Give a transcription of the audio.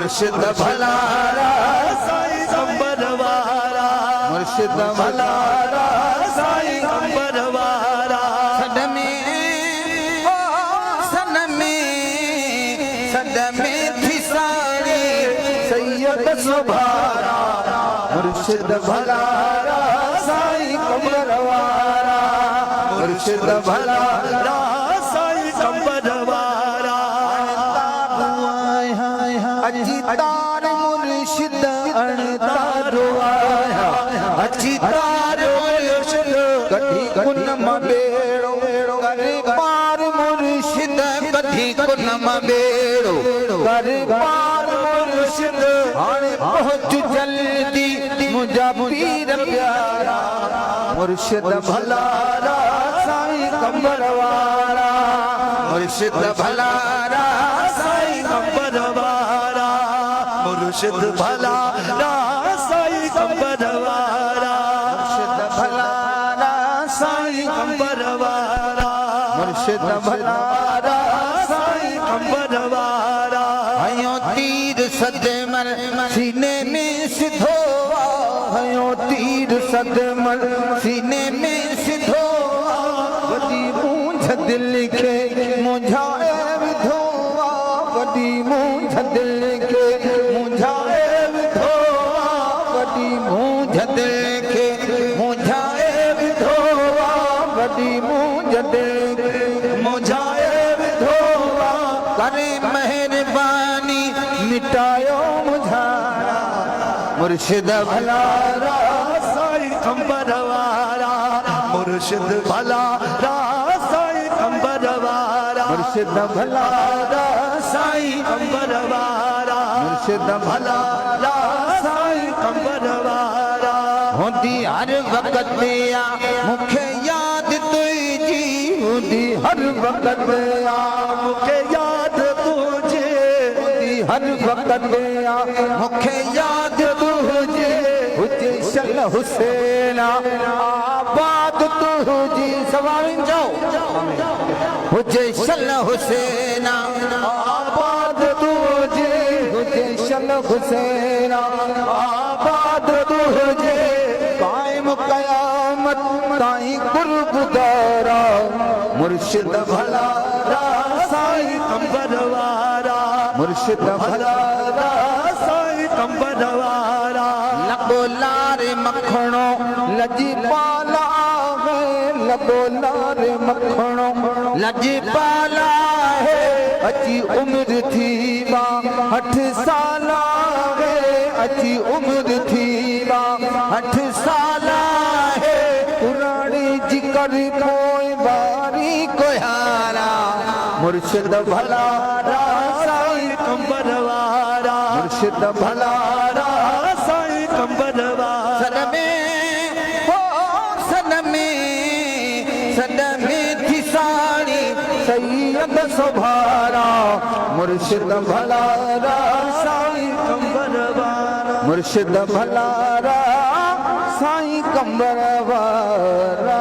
मुर्शिद भलारा साईं कंबरवारा मुर्शिद भलारा साईं कंबरवारा सदमे थी साड़ी सैयद सुभारा मुर्शिद भलारा साईं कंबरवारा मुर्शिद भलारा साईं कंबरवारा अजी तार मुर्शिद अणतारो आया अजी तार मुर्शिद कठी कुनम बेड़ो करे पार मुर्शिद कठी कुनम बेड़ो करे पार मुर्शिद हाणे पहुंच जल्दी मुझा पीर प्यारा मुर्शिद भलारा साईं कंबरवारा मुर्शिद भलारा साईं कंबरवारा मुर्शिद भलारा साईं कंबरवारा मुर्शिद भलारा साईं कंबरवारा मुर्शिद भलारा साईं कंबरवारा हयो तीर सदमल सीने में सिधो हयो तीर सदमल सीने में सिधो वडी मूंझ दिल के मुझाए विधो वडी मूंझ दिल के मुझाए विधो वडी मूंझ दिल के मुझाए विधो वडी मूंझ दिल के मुझाए विधो करे मेहरबानी मिटायो मुझारा मुर्शिद भलारा साईं कंबरवारा मुर्शिद भलारा साईं कंबरवारा मुर्शिद भलारा साईं कंबरवारा मुर्शिद भलारा साईं कंबरवारा होंदी हर वक्त आ मुखे याद तुझी होंदी हर वक्त आ मुखे याद तुझे होंदी हर वक्त आ मुखे याद तुझे हुजे शन हुसैन आबाद तुझी सवारिन जाओ हुजे शन हुसैन आबाद तुझे हुजे शन हुसैन आबाद तुझे कायम कयामत ताईं कुर्बदारा मुर्शिद भलारा साईं कंबरवारा मुर्शिद भलारा साईं कंबरवारा लगो लारे मखणो लजी पाला है लगो लारे मखणो लजी पाला है अची उम्र थी 8 साला है अची उम्र थी 8 साला है पुरानी जिकर कोई बारी कोयारा मुर्शिद भलारा साईं कंबरवारा मुर्शिद भलारा साईं कंबरवारा सदमे थी साड़ी सैयद सुभारा मुर्शिद भलारा साईं कंबरवारा मुर्शिद भलारा साईं कंबरवारा।